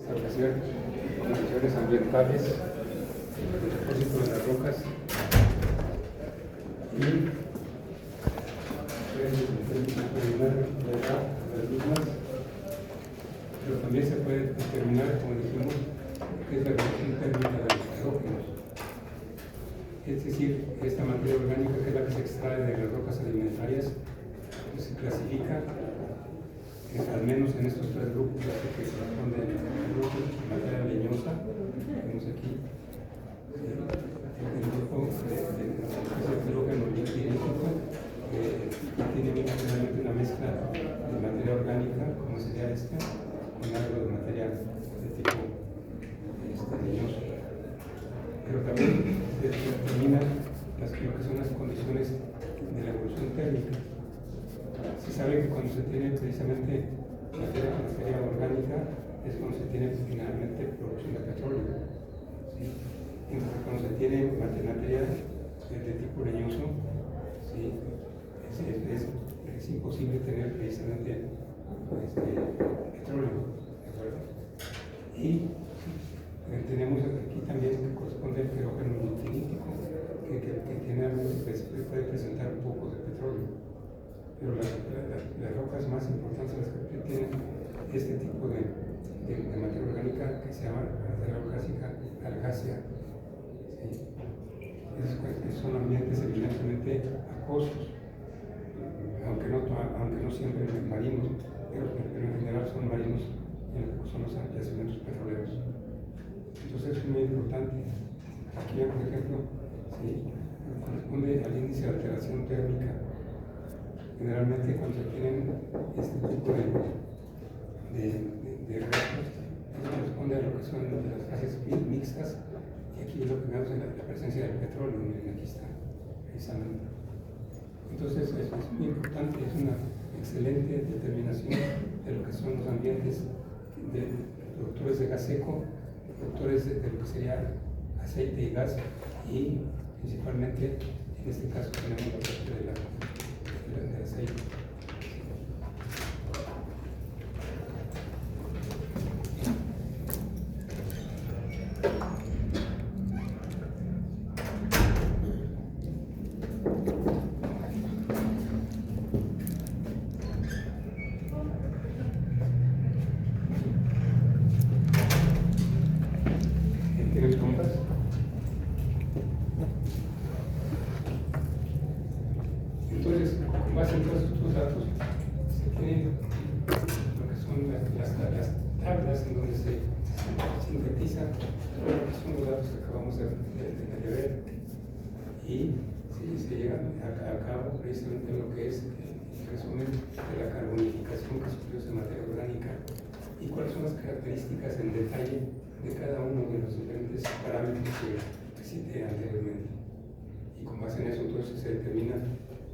establecer condiciones ambientales, el depósito de las rocas y determinar la edad de las mismas, pero también se puede determinar, como dijimos, qué es la relación térmica de los hidrógenos. Es decir, esta materia orgánica, que es la que se extrae de las rocas sedimentarias, pues se clasifica al menos en estos tres grupos que corresponden al grupo de materia leñosa, vemos aquí, el grupo de hidrógeno liquidífico, que tiene generalmente una mezcla de materia orgánica, como sería esta, con algo de materia de tipo leñoso. Pero también se determinan lo que son las condiciones de la evolución térmica. Se sabe que cuando se tiene precisamente materia orgánica es cuando se tiene finalmente producción de petróleo. ¿Sí? Entonces, cuando se tiene materia de tipo leñoso, ¿sí? es imposible tener precisamente petróleo. ¿De acuerdo? Y tenemos aquí también que corresponde al hidrógeno liquidífico, que generalmente puede presentar un poco de petróleo. Pero las rocas más importantes las que tienen este tipo de materia orgánica, que se llama materia algácea. ¿Sí? Son ambientes evidentemente acuosos, aunque no siempre marinos, pero en general son marinos en lo que son los yacimientos petroleros. Entonces es muy importante. Aquí, por ejemplo, ¿sí? Corresponde al índice de alteración térmica. Generalmente cuando se tienen este tipo de reactos, corresponde a lo que son las fases mixtas, y aquí lo que vemos es la presencia del petróleo, aquí está, precisamente. Entonces es muy importante, es una excelente determinación de lo que son los ambientes de productores de gas seco, productores de lo que sería aceite y gas, y principalmente en este caso tenemos la parte del aceite. ¿Tienes preguntas? Entonces, con base en todos estos datos, se tienen lo que son las tablas en donde se sintetiza todo lo que son los datos que acabamos de ver, y se llega a cabo precisamente lo que es el resumen de la carbonificación que sufrió esa materia orgánica y cuáles son las características en detalle de cada uno de los diferentes parámetros que cité anteriormente. Y con base en eso entonces se determina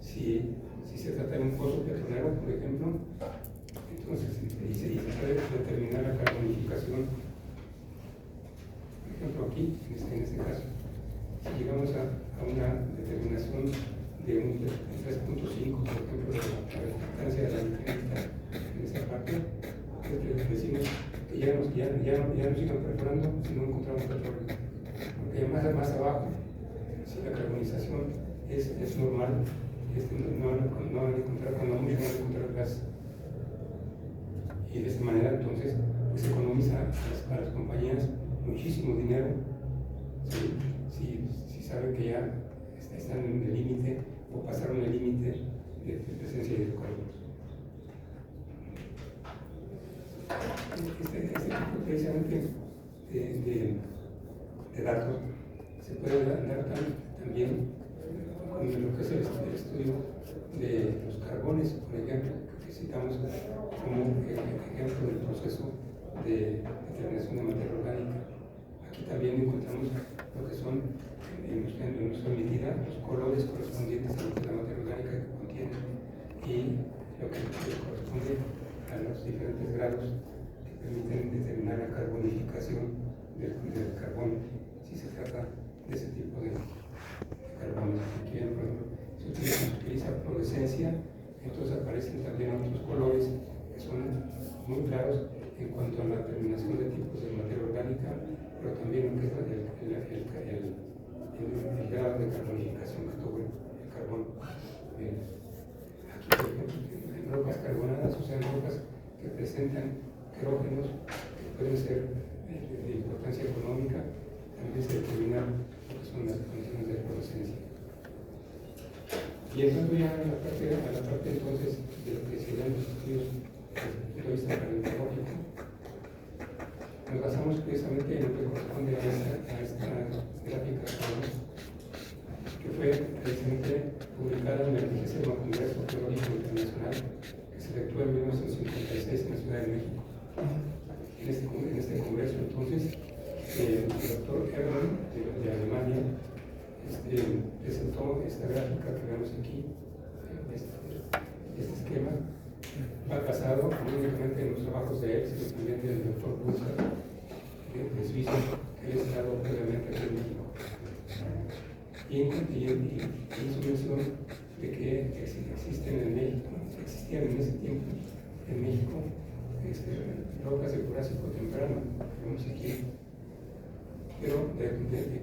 si se trata de un pozo petrolero, por ejemplo, entonces se puede determinar la carbonificación. Por ejemplo, aquí, en este caso, si llegamos a una determinación de un 3.5, por ejemplo, de la importancia de la nitrita en esta parte, decimos que ya no sigan perforando si no encontramos petróleo. Porque más abajo, si la carbonización es normal, no van a encontrar, cuando mucho van a encontrar gas. Y de esta manera entonces pues, se economiza a las compañías muchísimo dinero si saben que ya están en el límite o pasaron el límite de presencia de hidrocarburos. Este tipo precisamente de datos se puede dar también con lo que es el estudio de los carbones, por ejemplo, que citamos como ejemplo del proceso de determinación de materia orgánica. Aquí también encontramos lo que son en nuestra medida los colores correspondientes a la materia orgánica que contiene y lo que corresponde a los diferentes grados que permiten determinar la carbonificación del carbón, si se trata de ese tipo de carbones. Aquí, por ejemplo, se utiliza fluorescencia, entonces aparecen también otros colores que son muy claros en cuanto a la determinación de tipos de pero también lo que es el grado de carbonificación que tuvo el carbón. Aquí, por ejemplo, en rocas carbonadas, o sea, en rocas que presentan querógenos que pueden ser de importancia económica, también se determinan lo que son las condiciones de fluorescencia. Y entrando ya a la parte entonces de lo que serían los estudios desde el punto de vista paleontológico, nos basamos precisamente en lo que corresponde a esta gráfica que fue precisamente publicada en el 30º Congreso Geológico Internacional que se efectuó en 1956 en la Ciudad de México. En este congreso, entonces, el doctor Hermann de Alemania presentó esta gráfica que vemos aquí, este esquema, basado no únicamente en los trabajos de él, sino también del doctor Buser de Suiza, que él estado previamente aquí en México. Y hizo mención de que existían en ese tiempo en México rocas del Jurásico temprano, que vemos aquí, pero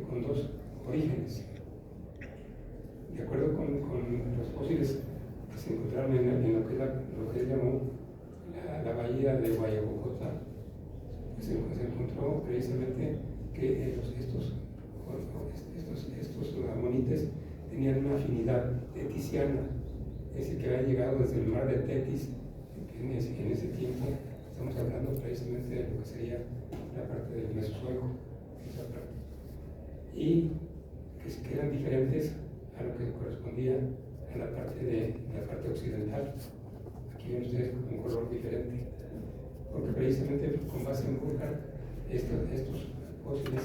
con dos orígenes. De acuerdo con los fósiles que se encontraron en lo que él llamó la bahía de Guayabocota, pues se encontró precisamente que estos amonites tenían una afinidad teticiana, es decir, que habían llegado desde el mar de Tetis en ese tiempo. Estamos hablando precisamente de lo que sería la parte del Mesozoico, esa parte, y que eran diferentes a lo que correspondía a la parte occidental. Aquí ven ustedes un color diferente, porque precisamente con base en Burkhardt, estos fósiles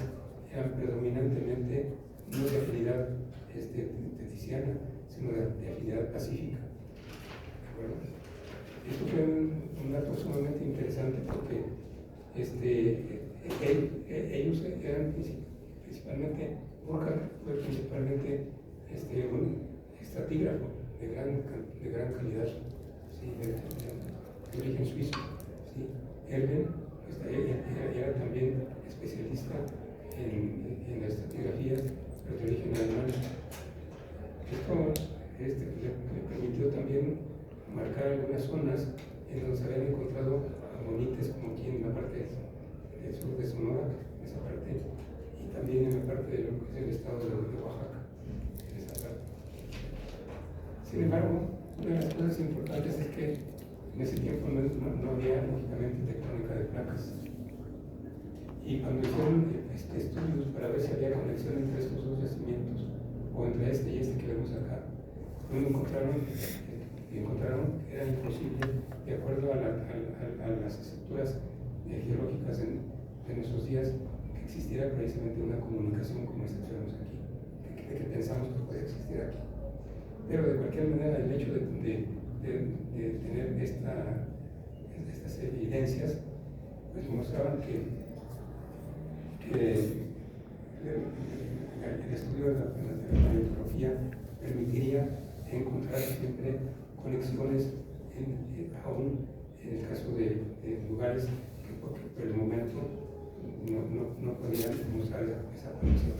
eran predominantemente no de afinidad teticiana, sino de afinidad pacífica. ¿De acuerdo? Esto fue un dato sumamente interesante porque ellos eran principalmente, Burkhardt fue principalmente un estratígrafo de gran calidad, ¿sí? de origen suizo. ¿Sí? Erwin era también especialista en la estratigrafía, pero de origen alemán. Esto le permitió también marcar algunas zonas en donde se habían encontrado amonites, como aquí en la parte del sur de Sonora, en esa parte, y también en la parte de lo que es el estado de Oaxaca, en esa parte. Sin embargo, una de las cosas importantes es que en ese tiempo no había, lógicamente, tectónica de placas. Y cuando hicieron estudios para ver si había conexión entre estos dos yacimientos, o entre este y este que vemos acá, no encontraron que era imposible, de acuerdo a las estructuras geológicas de nuestros días, que existiera precisamente una comunicación como esta que vemos aquí, que pensamos que puede existir aquí. Pero de cualquier manera, el hecho de tener estas evidencias, pues mostraban que el estudio de la paleontología permitiría encontrar siempre conexiones, aún en el caso de lugares que por el momento no podían mostrar esa conexión.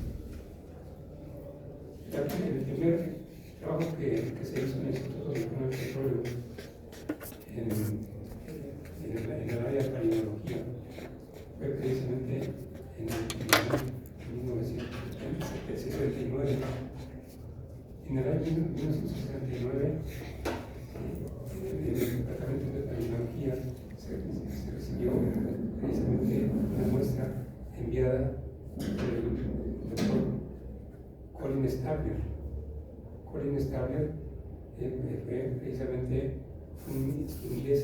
El primer trabajo que se hizo en el Instituto Nacional del Petróleo en el área de paleontología fue precisamente en el 1969. En el año 1969, en el Departamento de Paleontología se recibió precisamente una muestra enviada del doctor Colin Stabler. Colin Stabler fue precisamente un inglés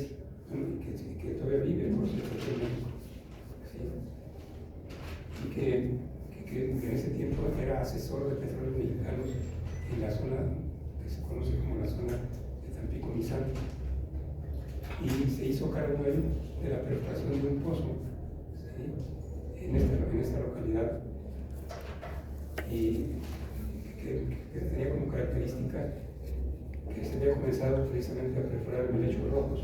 que todavía vive, por cierto, en México. ¿Sí? Y que en ese tiempo era asesor de petróleos mexicanos en la zona que se conoce como la zona de Tampico-Misán. Y se hizo cargo él de la perforación de un pozo, ¿sí? en esta localidad, y que tenía como característica que se había comenzado precisamente a perforar en helechos rojos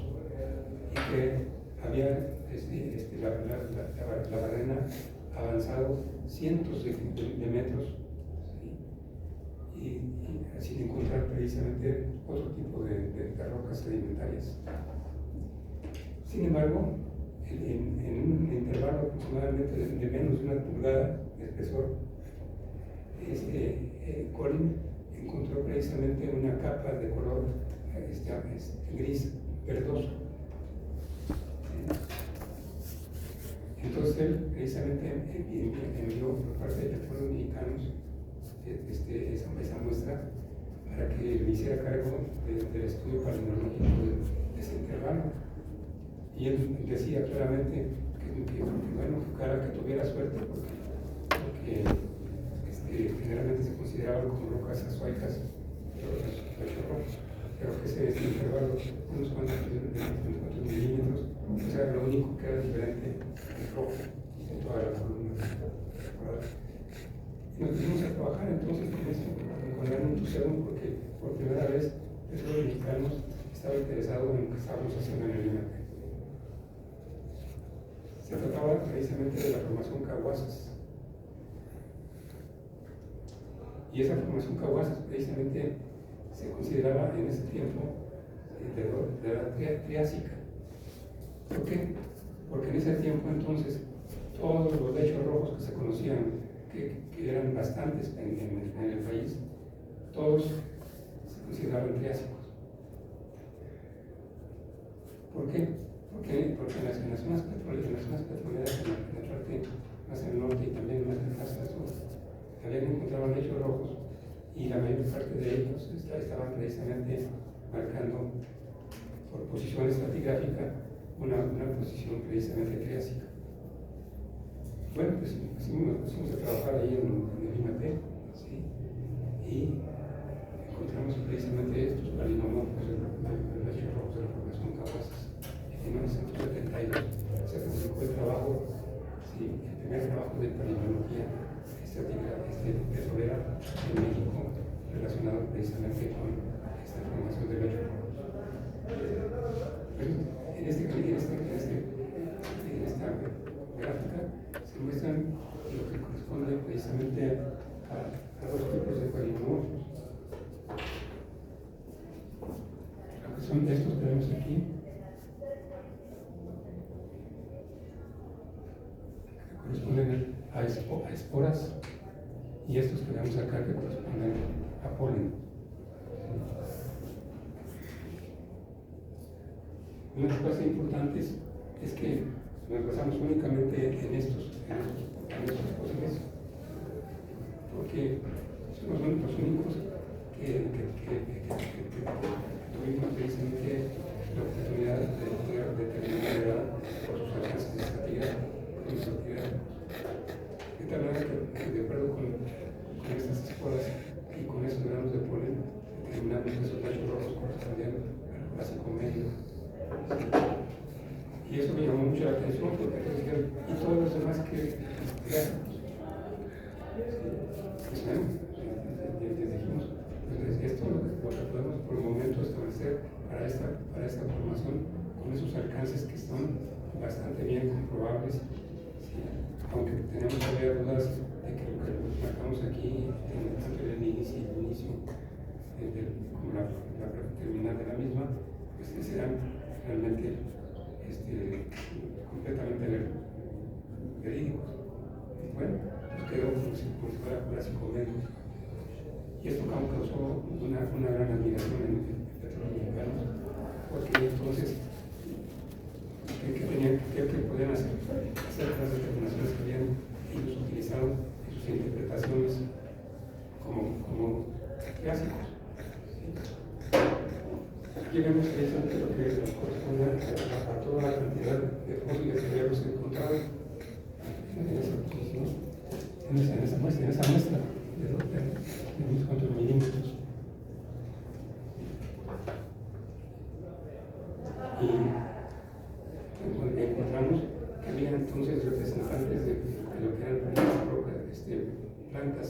y que había la barrena avanzado cientos de metros, ¿sí? y sin encontrar precisamente otro tipo de rocas sedimentarias. Sin embargo, en un intervalo aproximadamente de menos de 1 pulgada de espesor, Colin encontró precisamente una capa de color gris verdoso. Entonces él precisamente envió por parte de Petróleos Mexicanos esa muestra para que le hiciera cargo del estudio palinológico de ese intervalo. Y él decía claramente que bueno, que tuviera suerte porque generalmente se consideraban como rocas azoicas, pero que ese intervalo, unos cuantos milímetros, o sea, lo único que era diferente es rojo en toda la columna. Y nos pusimos a trabajar entonces con gran entusiasmo porque por primera vez Petróleos Mexicanos estaba interesado en lo que estábamos haciendo en el INAPE. Se trataba precisamente de la formación Caguasas. Y esa formación Caguasas precisamente se consideraba en ese tiempo de la Triásica. ¿Por qué? Porque en ese tiempo entonces todos los lechos rojos que se conocían, que eran bastantes en el país, todos se consideraban triásicos. ¿Por qué? Porque en las zonas petroleras, en la parte más al norte y también más al sur, habían encontrado lechos rojos y la mayor parte de ellos estaban precisamente marcando por posición estratigráfica una posición precisamente triásica. Bueno, pues nos pusimos a trabajar ahí en el INAPE, ¿sí? Y encontramos precisamente estos palinomorfos de los lechos rojos de la formación Caguasas. En 1972 se publicó el trabajo, ¿sí? El primer trabajo de palinología petrolera en México relacionado precisamente con esta formación de lechos rojos. En esta gráfica se muestran lo que corresponde precisamente a dos tipos de palinomorfos. Lo que son estos que vemos aquí, que corresponden a esporas, y estos que vemos acá que corresponden a polen. Una de las cosas importantes es que nos basamos únicamente en estos fósiles, porque somos los únicos que tuvimos precisamente la oportunidad de poder determinar la edad por sus alcances de estratigráficos. De tal manera que de acuerdo con estas esporas y con esos granos de polen, determinamos que esos lechos rojos correspondían al Jurásico medio. Y eso me llamó mucho la atención porque dijeron, ¿y todos los demás que pues bueno, les dijimos, pues esto es lo que podemos por el momento establecer para esta formación con esos alcances que son bastante bien comprobables, ¿sí? Aunque tenemos todavía dudas de que lo que marcamos aquí, tanto el inicio como la terminal de la misma, pues que serán realmente completamente verídicos. Bueno, pues quedó como si fuera Jurásico medio. Y esto causó una gran admiración en Petróleos Mexicanos, porque entonces que podían hacer las determinaciones que habían ellos utilizado en sus interpretaciones como clásicos. Aquí vemos precisamente lo que corresponde a toda la cantidad de fósiles que habíamos encontrado en esa posición, en esa muestra de unos cuantos milímetros. Y encontramos que había entonces representantes de lo que eran plantas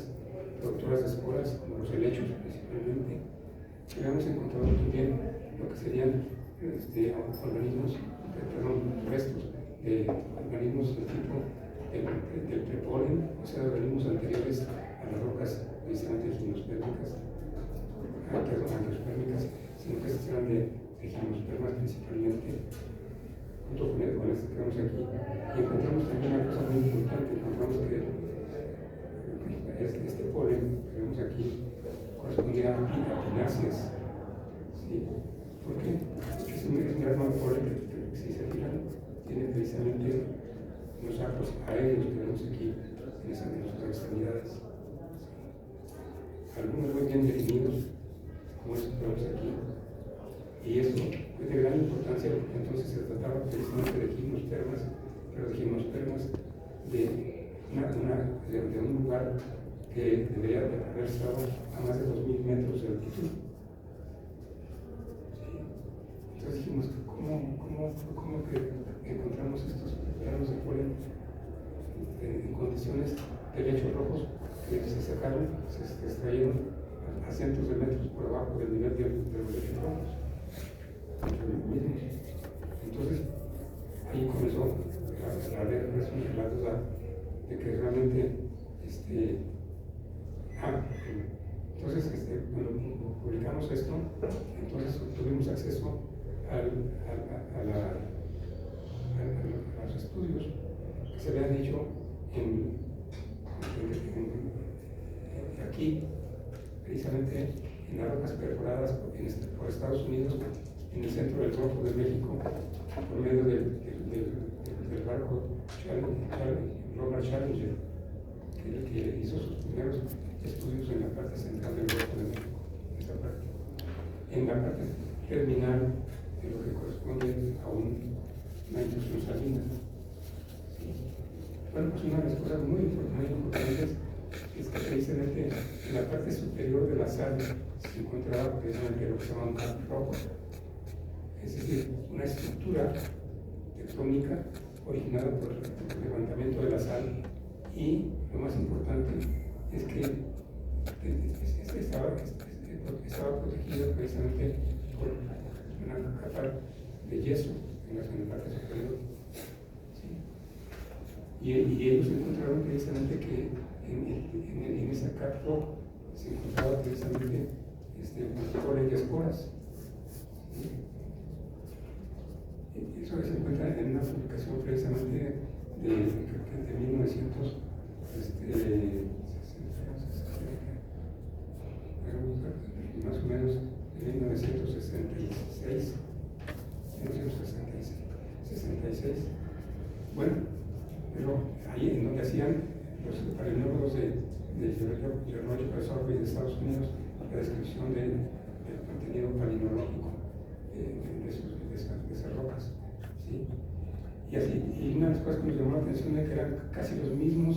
productoras de esporas, como los helechos principalmente. Y habíamos encontrado también lo que serían restos de organismos del tipo del encontramos aquí. Y encontramos también una cosa muy importante, encontramos que este polen que vemos aquí correspondía a pináceas. ¿Sí? ¿Por qué? Porque es un gran polen que, si se fijan, tiene precisamente los arcos aéreos que vemos aquí en las extremidades. Algunos muy bien definidos, como estos que vemos aquí. Y eso es de gran importancia porque entonces se trataba precisamente de gimnospermas, pero de gimnospermas de un lugar que debería haber estado a más de 2000 metros de altitud. ¿Sí? Entonces dijimos, ¿cómo que encontramos estos granos de polen en condiciones de lechos rojos que se sacaron, se extrayeron a cientos de metros por abajo del nivel de los lechos rojos? Entonces, ahí comenzó a haber la duda de que realmente entonces cuando publicamos esto, entonces tuvimos acceso a los estudios que se habían hecho aquí, precisamente en las rocas perforadas por Estados Unidos, en el centro del Golfo de México, por medio del barco Ronald Challenger, que hizo sus primeros estudios en la parte central del Golfo de México, en la parte terminal de lo que corresponde a una intrusión salina. ¿Sí? Bueno, pues una de las cosas muy importantes es que precisamente en la parte superior de la sal se encontraba precisamente lo que se llama un cap rojo, es decir, una estructura tectónica originada por el levantamiento de la sal, y lo más importante es que estaba protegida precisamente por una capa de yeso en la parte superior. ¿Sí? Y ellos encontraron precisamente que en esa capa se encontraba precisamente polen y esporas. ¿Sí? Eso se encuentra en una publicación precisamente de 1900, más o menos de 1966. Bueno, pero ahí en donde hacían los palinólogos de George Bessorby de Estados Unidos la descripción del contenido palinológico de esas rocas. ¿Sí? Y una de las cosas que nos llamó la atención es que eran casi los mismos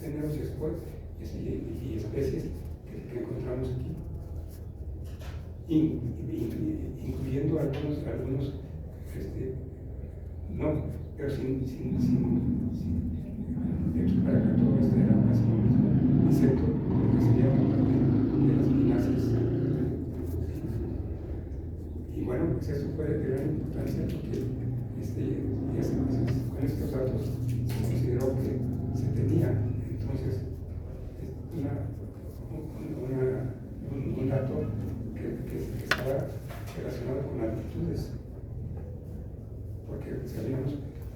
géneros y especies que encontramos aquí, incluyendo algunos no, pero sin de aquí para acá todo esto era casi lo mismo, excepto lo que sería la parte de las pináceas. Y bueno, pues eso fue de gran importancia porque con estos datos se consideró que se tenía entonces un dato que estaba relacionado con altitudes, porque sabíamos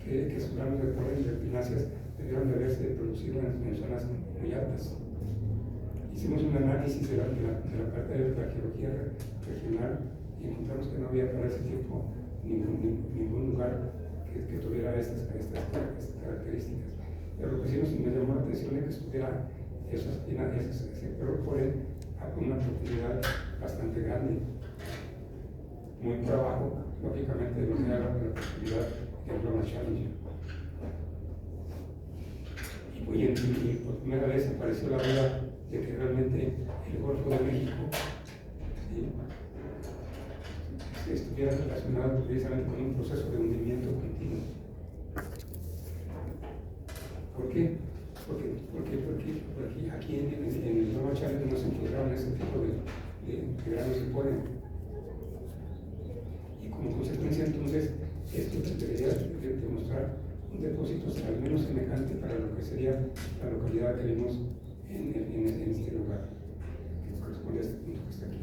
que esos granos de polen de pináceas debieron de haberse producido en zonas muy altas. Hicimos un análisis de la parte de la geología regional y encontramos que no había para ese tiempo ningún lugar que tuviera estas características. Pero lo que sí nos llamó la atención es que estuviera ese polen con una profundidad bastante grande, muy por abajo, lógicamente, de lo que era la profundidad del Ronald Challenger. Y por primera vez apareció la duda de que realmente el Golfo de México, ¿sí?, estuviera relacionado precisamente con un proceso de hundimiento continuo. ¿Por qué? Porque aquí en el Ronald Challenger no se encontraban ese tipo de granos de polen. Y como consecuencia, entonces, esto debería demostrar un depósito al menos semejante para lo que sería la localidad que vimos en este lugar, que corresponde a este punto que está aquí.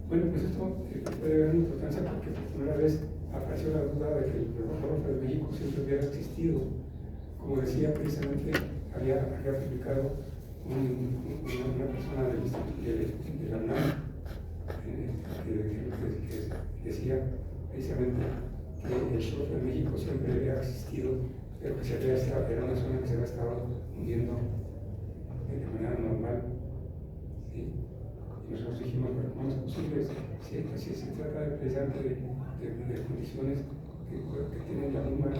Bueno, pues esto fue de gran importancia porque por primera vez apareció la duda de que el roca de México siempre hubiera existido. Como decía, precisamente había publicado una persona de la UNAM que decía precisamente que el surf en México siempre había existido, pero que era una zona que se había estado hundiendo de manera normal. ¿Sí? Y nosotros dijimos, bueno, ¿cómo es posible? Si se trata precisamente de condiciones que tienen la misma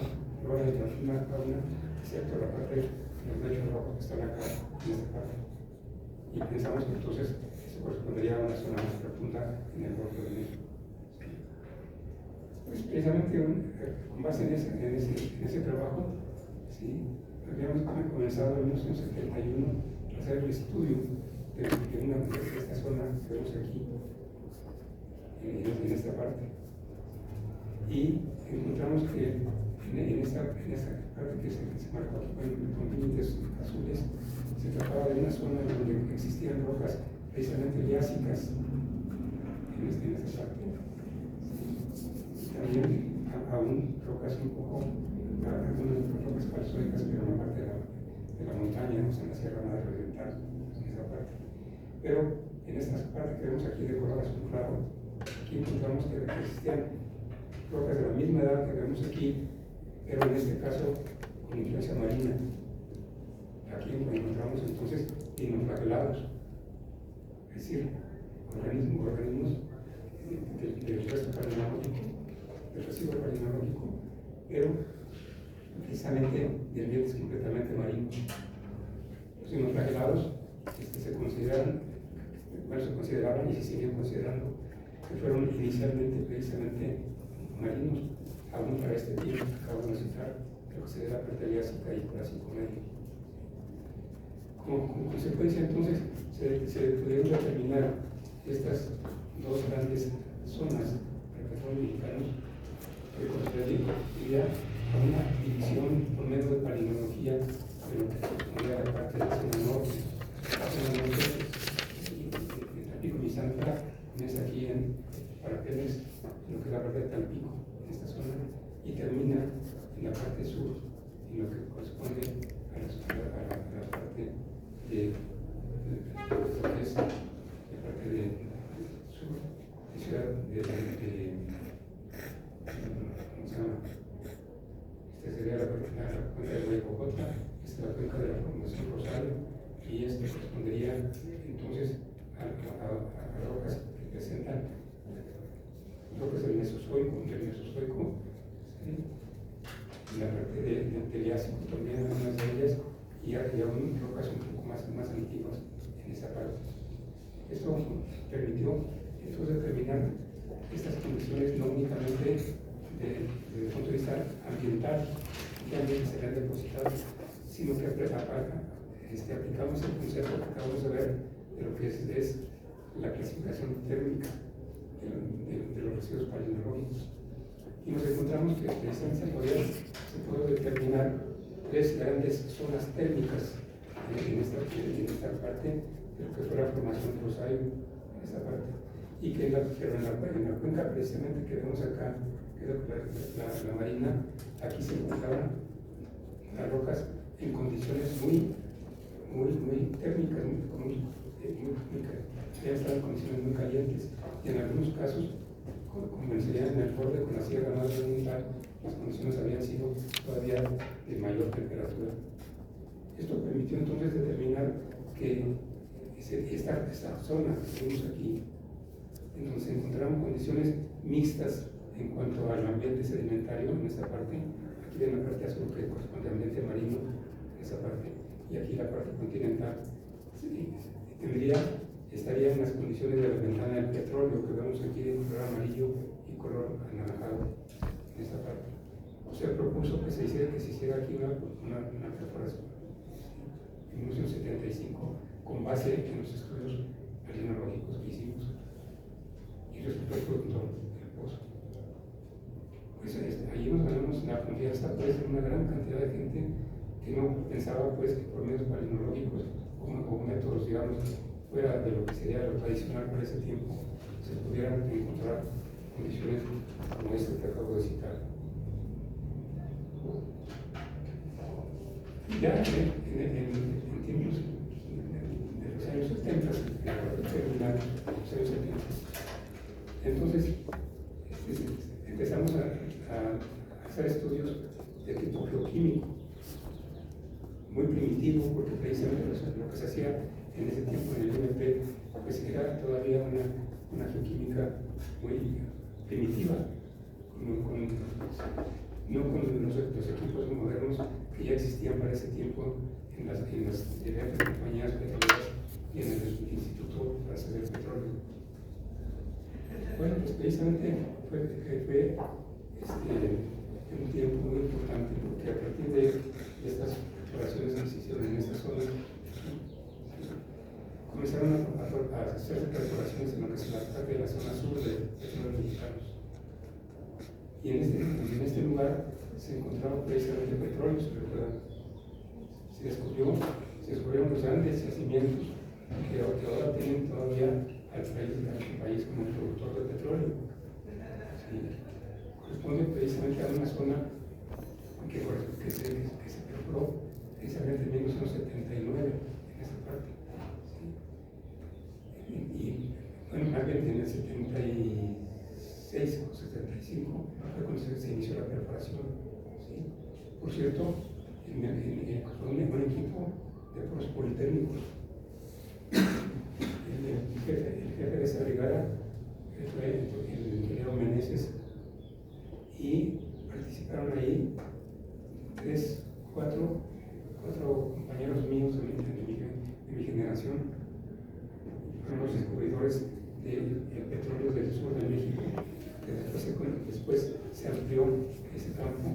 flora y la misma fauna, excepto la parte de los lechos rojos que están acá, en esta parte. Y pensamos que entonces se correspondería a una zona más profunda en el Golfo de México. Pues precisamente con base en ese trabajo, ¿sí? Habíamos comenzado en 1971 a hacer el estudio de esta zona que vemos aquí, en esta parte. Y encontramos que en esta parte que se marcó aquí con límites azules, se trataba de una zona donde existían rocas precisamente liásicas en esta parte. También aún rocas un poco, algunas rocas calzónicas, pero en la parte de la montaña, en la Sierra Madre Oriental, en esa parte. Pero en esta parte que vemos aquí de color azul claro, aquí encontramos que existían rocas de la misma edad que vemos aquí, pero en este caso con influencia marina. Aquí encontramos entonces dinoflagelados, es decir, organismos del resto palinológico, del residuo palinológico, pero precisamente de ambientes completamente marinos. Los dinoflagelados se consideraban y se siguen considerando que fueron inicialmente precisamente marinos, aún para este tiempo que acabo de citar, que considera Perteliásica y Jurásico Medio. Como consecuencia, entonces, se pudieron determinar estas dos grandes zonas para petróleos mexicanos que correspondía a una división por medio de palinología de lo que correspondía a la parte de la zona norte. La zona norte, en Tampico y Misantla, comienza aquí en Parapeles, en lo que es la parte de Tampico, en esta zona, y termina en la parte sur, en lo que corresponde a la parte de lo que es la parte de sur, de ciudad ¿cómo se llama? Esta sería la cuenca de Huaycocotla, esta es la cuenca de la Formación Rosario, y esto correspondería entonces a rocas que presentan rocas del Mesozoico, ¿sí? La parte del Triásico también, algunas de ellas, y aún rocas un poco más antiguas en esa parte. Esto permitió entonces determinar estas condiciones no únicamente desde el punto de vista ambiental, que ambientes se han depositado, sino que aplicamos el concepto que acabamos de ver de lo que es la clasificación térmica de los residuos palinológicos. Y nos encontramos que precisamente se puede determinar tres grandes zonas térmicas en esta parte de lo que fue la formación de Rosario, en esta parte. Y que pero en la cuenca precisamente que vemos acá, que es la marina, aquí se encontraban las rocas en condiciones muy térmicas, ya están en condiciones muy calientes, y en algunos casos, como mencioné en el borde con la Sierra Madre Oriental, las condiciones habían sido todavía de mayor temperatura. Esto permitió entonces determinar que esta zona que vemos aquí, en donde se encontraron condiciones mixtas en cuanto al ambiente sedimentario en esta parte, aquí en la parte azul que corresponde al ambiente marino, en esa parte, y aquí la parte continental, estaría en las condiciones de la ventana del petróleo que vemos aquí de color amarillo y color anaranjado en esta parte. Se propuso que se hiciera aquí una perforación en 1975 con base en los estudios palinológicos que hicimos y respecto al producto del pozo. Pues allí nos ganamos la confianza pues, de una gran cantidad de gente que no pensaba pues, que por medios palinológicos o métodos, digamos, fuera de lo que sería lo tradicional para ese tiempo, se pudieran encontrar condiciones como esta que acabo de citar. Ya en tiempos de los años 70, terminar los años 70, entonces empezamos a hacer estudios de tipo geoquímico, muy primitivo, porque precisamente lo que se hacía en ese tiempo en el IMP pues era todavía una geoquímica muy primitiva, no con los equipos modernos que ya existían para ese tiempo en las diferentes compañías petroleras y en el Instituto Francés del Petróleo. Bueno, pues precisamente fue un tiempo muy importante, porque a partir de estas exploraciones que se hicieron en esta zona, comenzaron a hacer perforaciones en lo que se trata de la zona sur de petróleos mexicanos. Y en este lugar se encontraba precisamente petróleo, se recuerdan. Se descubrieron los grandes yacimientos que ahora tienen todavía al país como productor de petróleo. ¿Sí? Corresponde precisamente a una zona que se perforó precisamente en 1979 en esa parte. ¿Sí? Y bueno, más bien en el 76 o 75 fue cuando se inició la perforación. ¿Sí? Por cierto, con un equipo de puros politécnicos. El jefe de esa brigada fue el ingeniero Meneses, y participaron ahí cuatro compañeros míos de mi generación. Fueron los descubridores del petróleo del sur de México, que después se amplió ese campo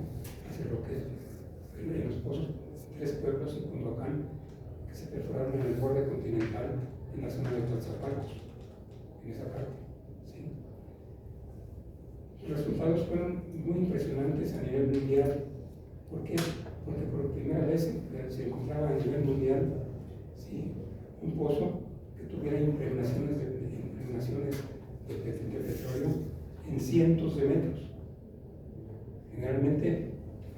hacia lo que en los pozos Tres Pueblos y Cunduacán, que se perforaron en el borde continental en la zona de Coatzacoalcos, en esa parte. ¿Sí? Los resultados fueron muy impresionantes a nivel mundial. ¿Por qué? Porque por primera vez se encontraba a nivel mundial, ¿sí?, un pozo que tuviera impregnaciones de petróleo en cientos de metros. Generalmente,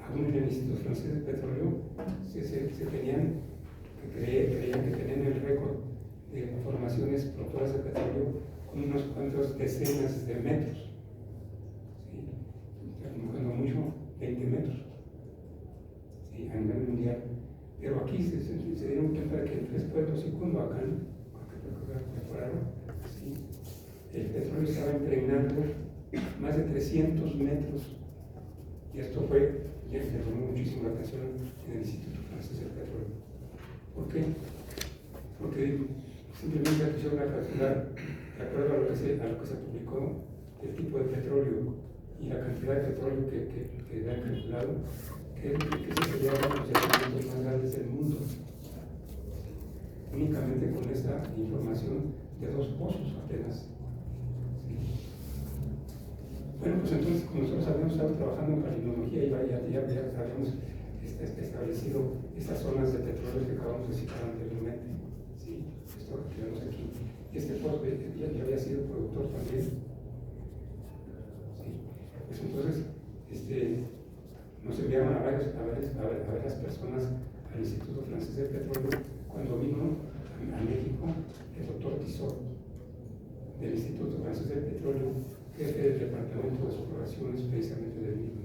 aún en el Instituto Francés de Petróleo, creían que tenían el récord de formaciones productoras de petróleo con unos cuantos decenas de metros, ¿sí?, cuando mucho 20 metros, ¿sí?, a nivel mundial. Pero aquí se dieron cuenta de que en Tres Pueblos y Cunduacán, que perforaron, ¿sí?, el petróleo estaba impregnando más de 300 metros, y esto ya llamó muchísimo la atención en el Instituto Francés del Petróleo. ¿Por qué? Porque simplemente pusieron a calcular, de acuerdo a lo que se publicó, el tipo de petróleo y la cantidad de petróleo que han calculado, que ese sería uno de los yacimientos más grandes del mundo. Únicamente con esta información de 2 pozos apenas. ¿Sí? Bueno, pues entonces, como nosotros habíamos estado trabajando en palinología y ya habíamos establecido estas zonas de petróleo que acabamos de citar anteriormente, ¿sí?, esto que vemos aquí. Este pozo ya había sido productor también. ¿Sí? Pues entonces, nos enviaron a ver las personas al Instituto Francés de Petróleo. Cuando vino a México el doctor Tissot, del Instituto Francés de Petróleo, jefe del Departamento de Exploraciones precisamente del mismo.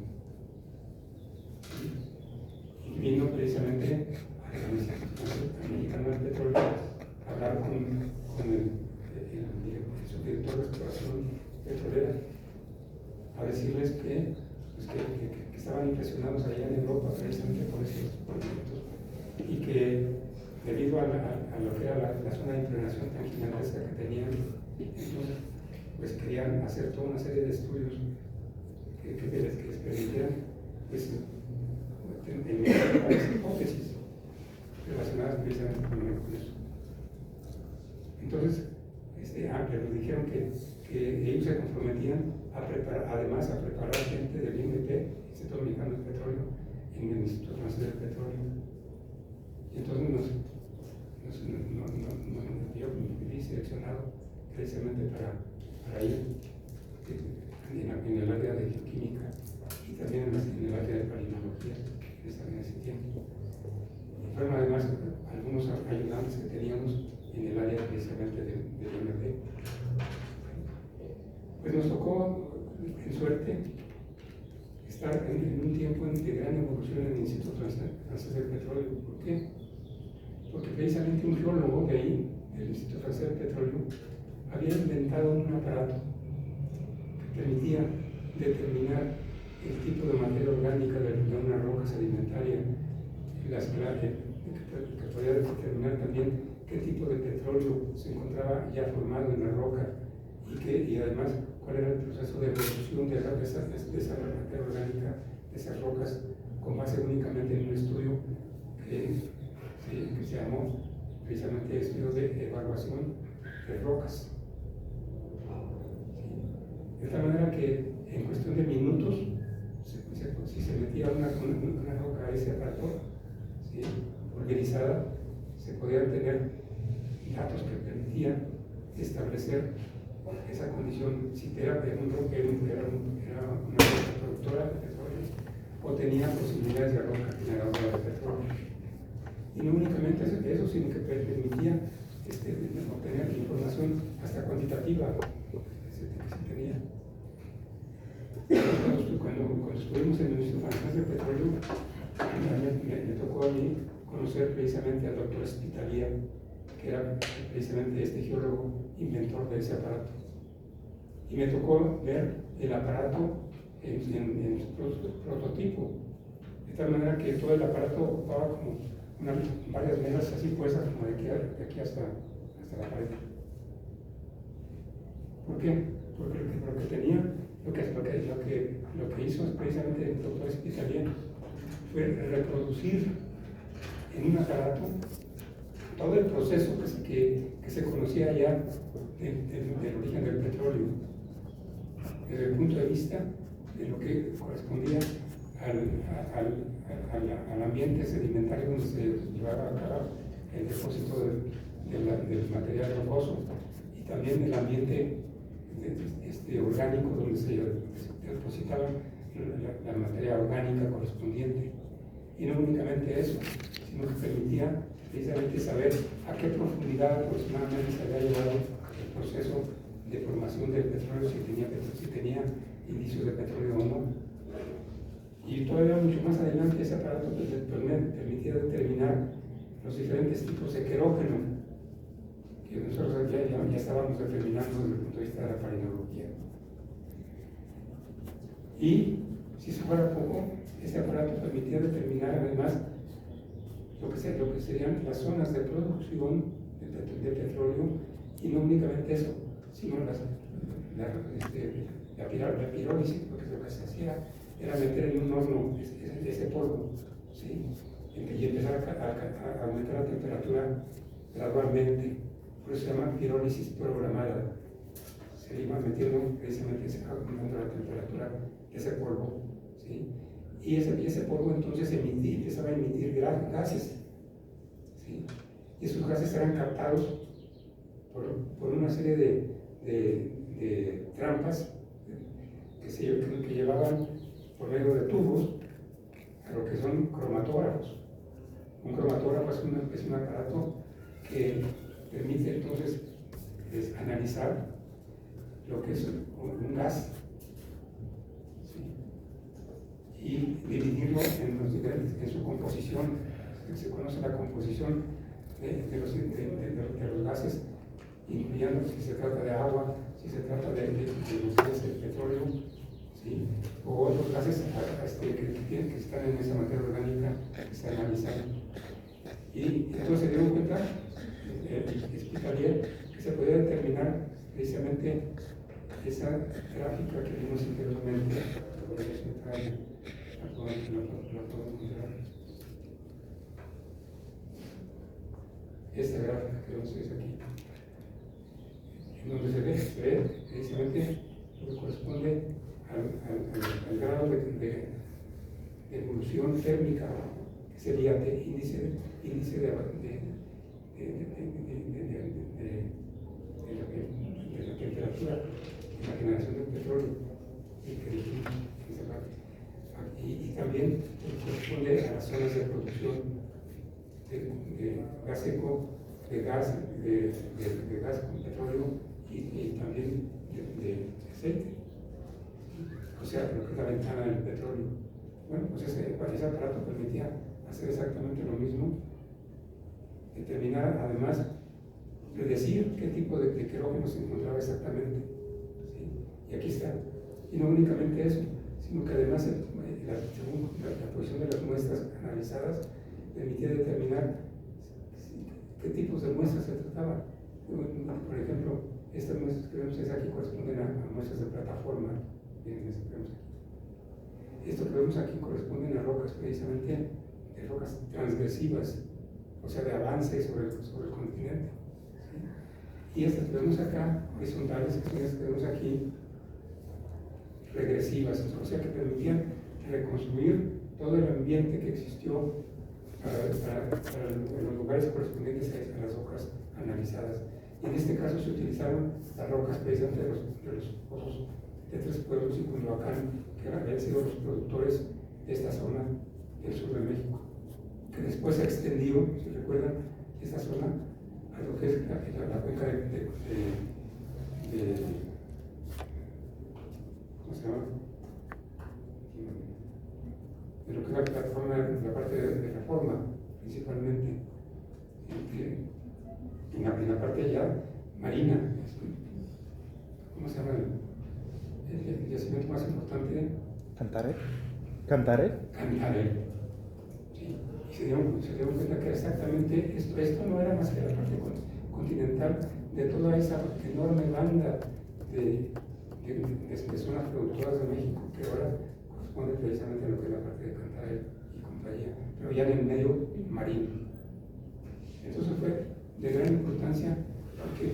Y vino precisamente al Instituto Mexicano del Petróleo a hablar con el subdirector de Exploración Petrolera, a decirles que estaban impresionados allá en Europa precisamente por esos proyectos, y que debido a lo que era la zona de impregnación tan gigantesca que tenían, entonces pues querían hacer toda una serie de estudios que les permitieran pues tener varias hipótesis relacionadas precisamente con eso. Entonces, pero dijeron que ellos se comprometían además a preparar gente del IMP, Instituto Mexicano del Petróleo, en el Instituto Francés del Petróleo. Y entonces yo me fui seleccionado precisamente para ir en el área de geoquímica y también en el área de palinología en ese tiempo. Y fueron además algunos ayudantes que teníamos en el área precisamente del MD. Pues nos tocó, en suerte, estar en un tiempo de gran evolución en el Instituto Francés del Petróleo. ¿Por qué? Porque precisamente un geólogo de ahí, del Instituto Francés del Petróleo, había inventado un aparato que permitía determinar el tipo de materia orgánica de una roca sedimentaria, que podía determinar también qué tipo de petróleo se encontraba ya formado en la roca y además cuál era el proceso de evolución de esa materia orgánica, de esas rocas, con base únicamente en un estudio que se llamó precisamente estudio de evaluación de rocas. De tal manera que en cuestión de minutos, si se metía una roca a ese aparato, ¿sí?, pulverizada, se podían tener datos que permitían establecer esa condición, si era una roca productora de petróleo o tenía posibilidades de roca generadora de petróleo. Y no únicamente eso, sino que permitía obtener información hasta cuantitativa que se tenía. Cuando estuvimos en el Instituto Francés de Petróleo, me tocó a mí conocer precisamente al doctor Espitalia, que era precisamente este geólogo inventor de ese aparato. Y me tocó ver el aparato en su prototipo, de tal manera que todo el aparato ocupaba como varias mesas así puestas, como de aquí hasta la pared. ¿Por qué? Porque lo que hizo precisamente el doctor Espitalia fue reproducir en un aparato todo el proceso que se conocía ya del origen del petróleo, desde el punto de vista de lo que correspondía al ambiente sedimentario donde se llevaba a cabo el depósito del material rocoso, y también el ambiente orgánico donde se depositaba la materia orgánica correspondiente. Y no únicamente eso, sino que permitía precisamente saber a qué profundidad aproximadamente se había llevado el proceso de formación del petróleo, si tenía indicios de petróleo o no. Y todavía mucho más adelante ese aparato permitía determinar los diferentes tipos de querógeno que nosotros ya estábamos determinando desde el punto de vista de la palinología. Y si eso fuera poco, este aparato permitía determinar además lo que serían las zonas de producción de petróleo, y no únicamente eso, sino la pirólisis, porque lo que se hacía era meter en un horno ese polvo, ¿sí?, y empezar a aumentar la temperatura gradualmente. Por eso se llama pirólisis programada. Se iba metiendo precisamente aumentando la temperatura de ese polvo, ¿sí?, y ese polvo entonces empezaba a emitir gases, ¿sí?, y esos gases eran captados por una serie de trampas que llevaban por medio de tubos a lo que son cromatógrafos. Un cromatógrafo es un aparato que permite entonces analizar lo que es un gas, ¿sí?, y dividirlo en su composición. Se conoce la composición de los gases, incluyendo si se trata de agua, si se trata de lo que es el petróleo, ¿sí?, o otros gases que están en esa materia orgánica que se analizan. Y entonces se dieron cuenta, explicaría, que se podía determinar precisamente esa gráfica que vimos anteriormente. La puedo encontrar. Esta gráfica que vemos es aquí, en donde se ve precisamente lo que corresponde al grado de evolución térmica, que sería de índice de la temperatura en la generación del petróleo. que dijimos, y también corresponde a las zonas de producción de gas seco, de gas con petróleo y también de aceite, o sea, lo que es la ventana del petróleo. Bueno, pues ese aparato permitía hacer exactamente lo mismo, determinar además, predecir qué tipo de querógeno se encontraba exactamente, ¿sí? Y aquí está. Y no únicamente eso, sino que además según la posición de las muestras analizadas permitía determinar qué tipos de muestras se trataban. Por ejemplo, estas muestras que vemos aquí corresponden a muestras de plataforma. Miren, esto que vemos aquí. Esto que vemos aquí corresponden a rocas precisamente, de rocas transgresivas, o sea, de avance sobre el continente, ¿sí? Y estas que vemos acá, horizontales, que vemos aquí, regresivas, o sea, que permitían reconstruir todo el ambiente que existió para los lugares correspondientes a las rocas analizadas. Y en este caso se utilizaron las rocas precisamente de los pozos de Tres Pueblos y Cunduacán, que habían sido los productores de esta zona del sur de México, que después se extendió, si recuerdan, esta zona a lo que es la cuenca ¿cómo se llama? De lo que es la plataforma, la parte de Reforma, principalmente, en la parte ya marina. ¿Cómo se llama el yacimiento más importante? ¿Cantaré? Cantaré. Sí. Y se dieron cuenta que exactamente esto no era más que la parte continental de toda esa enorme banda de zonas productoras de México, que ahora corresponde precisamente a lo que es la parte de Cantaré y compañía, pero ya en el medio marino. Entonces fue de gran importancia, porque,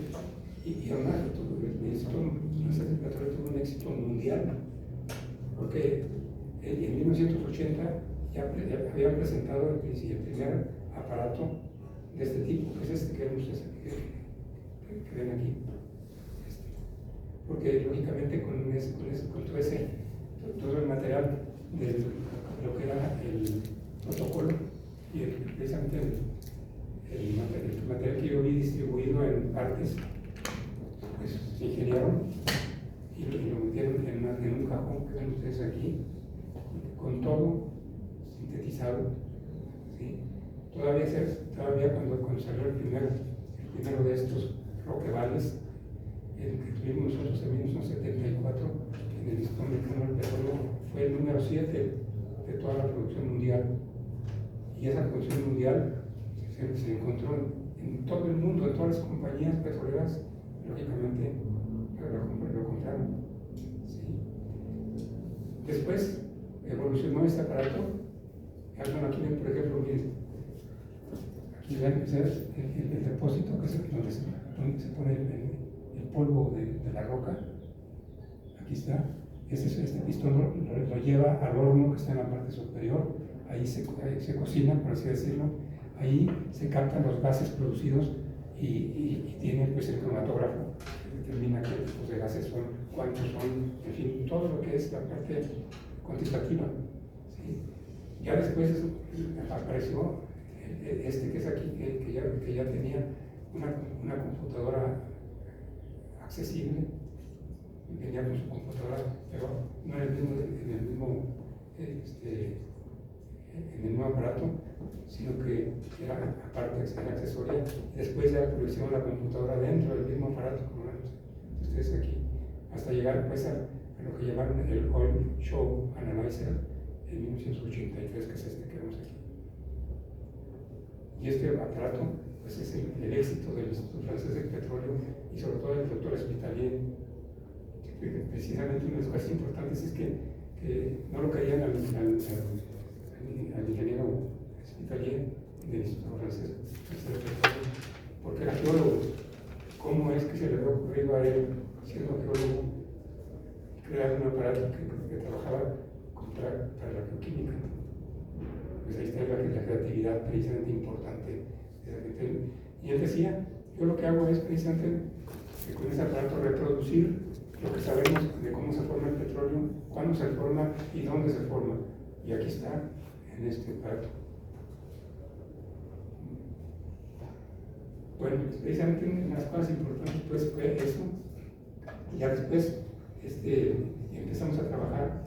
y además el Instituto de Petróleo tuvo un éxito mundial, porque en 1980 ya habían presentado el primer aparato de este tipo, que es este que ven aquí. Porque lógicamente con todo el material de lo que era el protocolo y precisamente el material que yo vi distribuido en partes, pues se ingeniaron y lo metieron en un cajón que ven ustedes aquí, con todo sintetizado, ¿sí? Todavía cuando salió el primero de estos roquevales, el que tuvimos nosotros en 1974 en el Instituto Mexicano del Petróleo, fue el número 7 de toda la producción mundial. Y esa producción mundial se encontró en todo el mundo, en todas las compañías petroleras, lógicamente lo compraron, ¿sí? Después evolucionó este aparato. Aquí ven, por ejemplo, miren, aquí ven el depósito, que es donde se pone el polvo de la roca. Aquí está. Este pistón lo lleva al horno que está en la parte superior. Ahí se cocina, por así decirlo. Ahí se captan los gases producidos y tiene pues el cromatógrafo que determina qué tipos de gases son, cuántos son, en fin, todo lo que es la parte cuantitativa, ¿sí? Ya después apareció este que es aquí, que ya tenía una computadora accesible, venía con su computadora, pero no era en el mismo aparato, sino que era aparte, era accesoria. Después ya pusieron la computadora dentro del mismo aparato, como ven ustedes aquí, hasta llegar pues a lo que llamaron el Oil Show Analyzer en 1983, que es este que vemos aquí. Y este aparato pues es el éxito del Instituto Francés del Petróleo y sobre todo del doctor Hospitalier. Precisamente una de las cosas importantes es que no lo querían al ingeniero Hospitalier del Instituto Francés del Petróleo, porque era geólogo. ¿Cómo es que se le había ocurrido a él, siendo geólogo, crear un aparato que trabajaba para la bioquímica? Pues ahí está la creatividad precisamente importante. Y él decía, yo lo que hago es precisamente con ese aparato reproducir lo que sabemos de cómo se forma el petróleo, cuándo se forma y dónde se forma. Y aquí está, en este pacto. Bueno, precisamente una de las cosas importantes pues fue eso. Y ya después empezamos a trabajar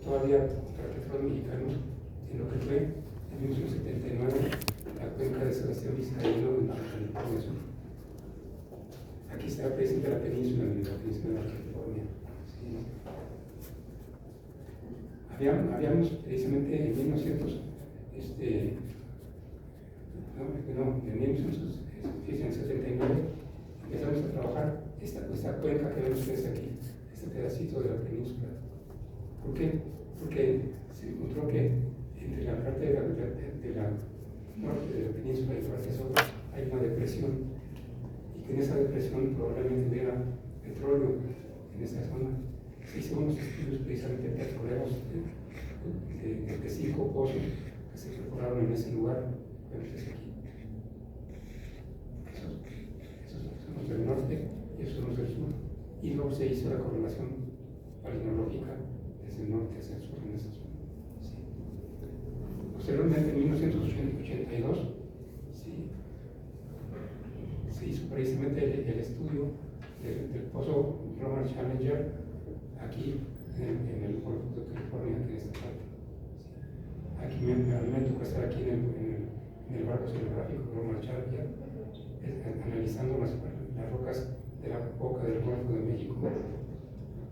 todavía para Petróleos Mexicanos en lo que fue en 1979 la cuenca de Sebastián Vizcaíno en Baja California Sur. Aquí está presente la península de Baja California. Sí. Habíamos precisamente en 1979 empezamos a trabajar esta cuenca que ven ustedes aquí, este pedacito de la península. ¿Por qué? Porque se encontró que entre la parte de la norte de la península y la parte sur hay una depresión, y que en esa depresión probablemente hubiera petróleo en esa zona. Se hicieron unos estudios precisamente petroleros de 5 pozos que se perforaron en ese lugar. Esos son los del norte y esos son los del sur. Y luego se hizo la correlación palinológica desde el norte hacia el sur en esa zona. Sí. Posteriormente, en 1982, sí, se hizo precisamente el estudio del pozo Roman Challenger aquí en el Golfo de California, aquí en esta parte. Sí. Aquí me tocó estar aquí en el barco oceanográfico Roman Challenger, analizando las rocas de la boca del Golfo de México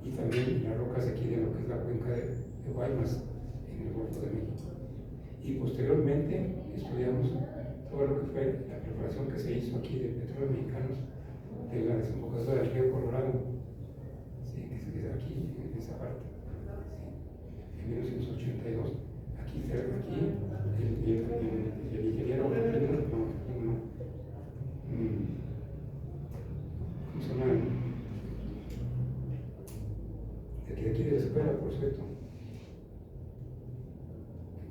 y también las rocas aquí de lo que es la cuenca de Guaymas en el Golfo de México. Y posteriormente estudiamos todo lo que fue la preparación que se hizo aquí de Petróleos Mexicanos de la desembocadura del río Colorado, sí, que se queda aquí en esa parte, sí, en 1982. Aquí el ingeniero ¿cómo se llama? De aquí de la escuela, por cierto.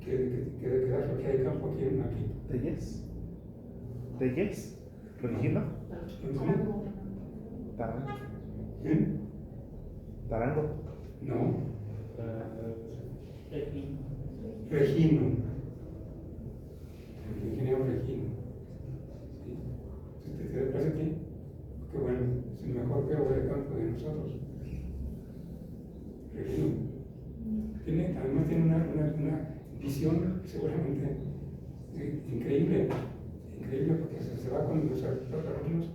Que de quedar porque hay campo aquí. ¿De Yes? ¿Regina? Tarango. Tarango. No. Regino. El ingeniero Regino. ¿Sí? ¿Te parece a ti? Que bueno, es el mejor biólogo de campo de nosotros. Regino. Además tiene una visión seguramente increíble porque se va con los alumnos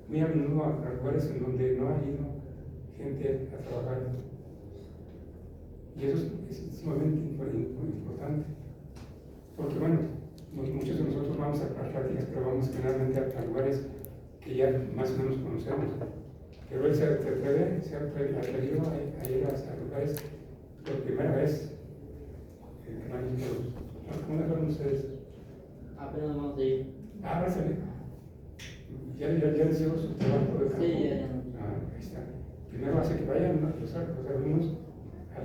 muy a menudo a lugares en donde no ha ido gente a trabajar. Y eso es sumamente importante, porque bueno, muchos de nosotros vamos a prácticas, pero vamos generalmente a lugares que ya más o menos conocemos. Pero él se ha atrevido a ir a lugares por primera vez. ¿Cómo le fueron ustedes? Apenas vamos a ir. Ah, va a salir. Ya les llevo su trabajo de campo. Sí, ya. Ahí está. Primero hace que vayan los alumnos a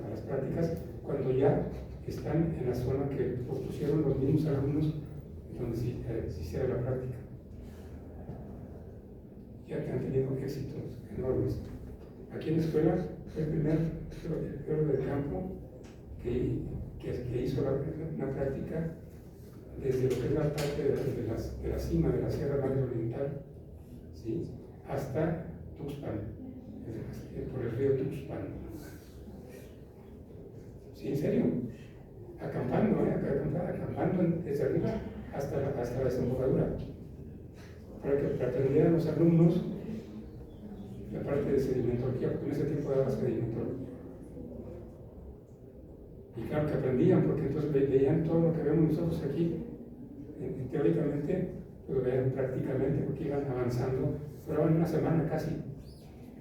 las prácticas cuando ya están en la zona que propusieron los mismos alumnos donde se hiciera la práctica. Ya que han tenido éxitos enormes. Aquí en la escuela fue el primer biólogo de campo que hizo una práctica desde lo que es la parte de la cima de la Sierra Madre Oriental, ¿sí?, hasta Tuxpan, por el río Tuxpan. Sí, en serio, acampando desde arriba hasta la desembocadura, para que aprendieran los alumnos la parte de sedimentología, porque en ese tiempo daba sedimentología. Y claro que aprendían, porque entonces veían todo lo que vemos nosotros aquí, teóricamente, lo veían prácticamente, porque iban avanzando, duraban una semana casi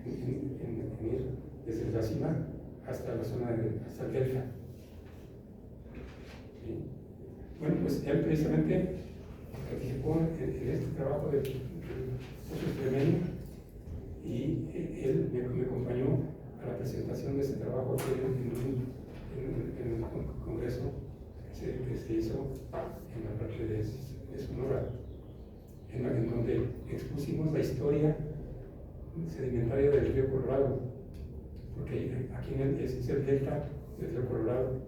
en ir desde la cima hasta la zona hasta el delta. ¿Sí? Bueno, pues él precisamente participó en este trabajo de Pozo Extremeño, y él me acompañó a la presentación de ese trabajo en el congreso que se hizo en la parte de Sonora, en donde expusimos la historia sedimentaria del río Colorado, porque aquí es el delta del río Colorado.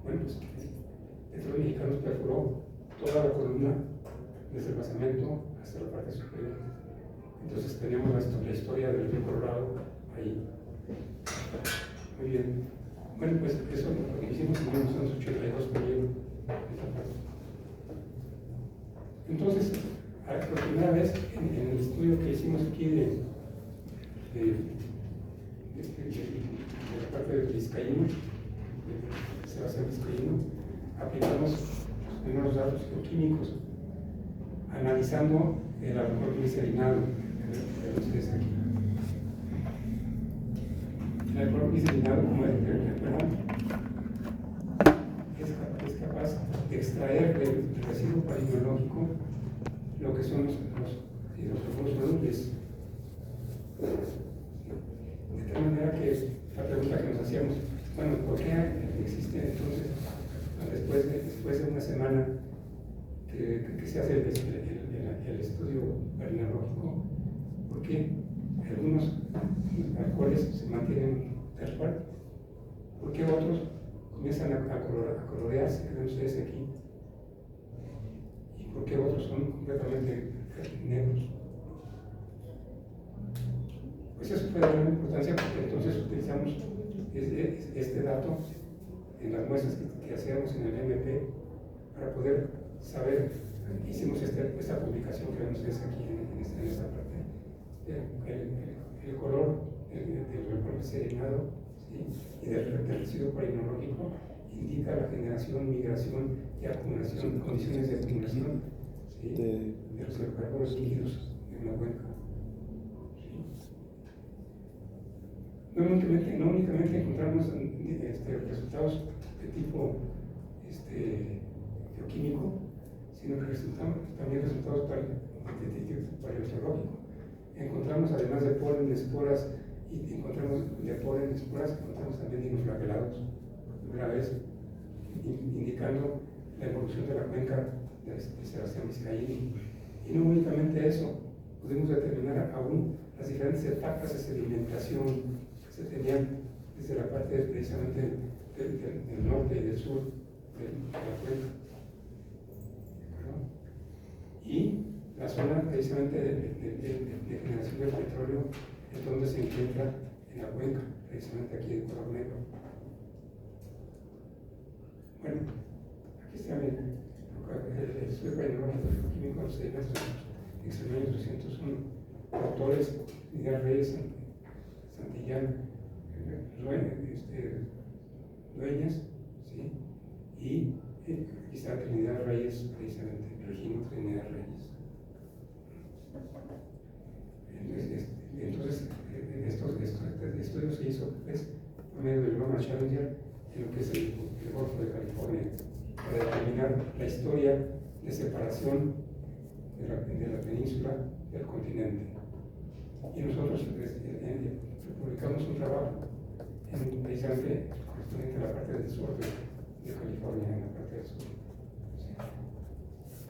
Bueno, pues Petróleos Mexicanos perforó toda la columna desde el basamento hasta la parte superior. Entonces tenemos la historia del río Colorado ahí. Muy bien. Bueno, pues eso lo que hicimos en 1982 con hielo, esta parte. Entonces, por primera vez en el estudio que hicimos aquí de la parte del vizcaíno, de Sebastián Vizcaíno, aplicamos los primeros datos geoquímicos, analizando el alcohol glicerinado de ustedes aquí. El alcohol glicerinado, como es capaz de extraer del residuo palinológico lo que son los hidrocarburos solubles. De tal manera que la pregunta que nos hacíamos, bueno, ¿por qué existe entonces, después de una semana que se hace el estudio palinológico, por qué algunos alcoholes se mantienen tal cual? ¿Por qué otros comienzan a colorearse, que ven ustedes aquí? ¿Y por qué otros son completamente negros? Pues eso fue de gran importancia, porque entonces utilizamos este dato en las muestras que hacíamos en el MP para poder saber. Hicimos esta publicación que vemos aquí en esta parte. El color del alcohol glicerinado, ¿sí? Y del residuo palinológico indica la generación, migración y acumulación, condiciones de acumulación, ¿sí? De los hidrocarburos líquidos en la cuenca. No únicamente encontramos resultados de tipo bioquímico, sino que también resultados de tipo paleontológico. Encontramos, además de polen, esporas, y encontramos también dinoflagelados, por primera vez, indicando la evolución de la cuenca de Sebastián Vizcaíno. Y no únicamente eso, pudimos determinar aún las diferentes etapas de sedimentación que se tenían desde la parte precisamente del norte y del sur de la cuenca. Y la zona precisamente de generación del petróleo es donde se encuentra en la cuenca, precisamente aquí de color negro. Bueno, aquí está el estudio palinológico químico de los sedimentos extremeños 201, autores Miguel Reyes Santillán, Dueñas, ¿sí? Y está Trinidad Reyes, precisamente, Regino Trinidad Reyes. Entonces, este estudio se hizo por medio del programa Challenger en lo que es el Golfo de California, para determinar la historia de separación de la península del continente. Y nosotros publicamos un trabajo precisamente correspondiente a la parte del sur de California, en la parte del sur.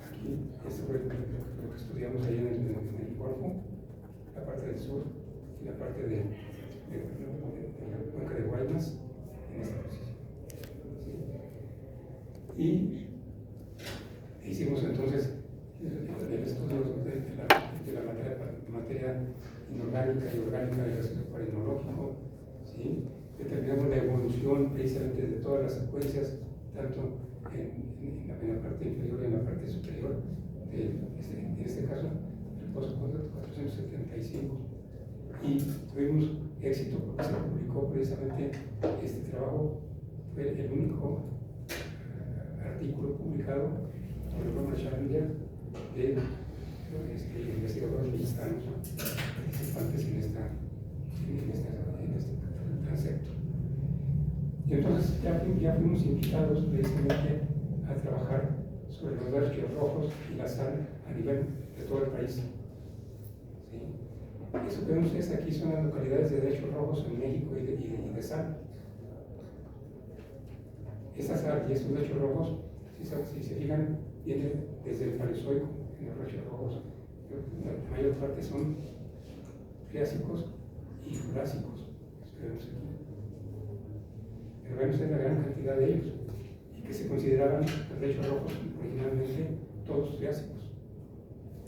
Aquí, esto fue lo que estudiamos ahí en el Golfo, la parte del sur y la parte de la cuenca de Guaymas, en esta posición. ¿Sí? Y hicimos entonces el estudio de la materia inorgánica y orgánica del residuo palinológico, ¿sí? Determinamos la evolución precisamente de todas las secuencias, tanto en la parte inferior y en la parte superior, en este caso, el pozo 475. Y tuvimos éxito porque se publicó precisamente este trabajo, fue el único artículo publicado por el programa Challenger de investigadores mexicanos participantes en este transecto. Y entonces ya fuimos invitados precisamente a trabajar sobre los berrios rojos y la sal a nivel de todo el país. ¿Sí? Eso que vemos aquí son las localidades de derechos rojos en México y de sal. Esta sal y estos derechos rojos, si se fijan, vienen desde el Paleozoico en los derechos rojos. La mayor parte son Triásicos y Jurásicos, esperemos aquí. Pero vemos en la gran cantidad de ellos, y que se consideraban los lechos rojos originalmente todos triásicos.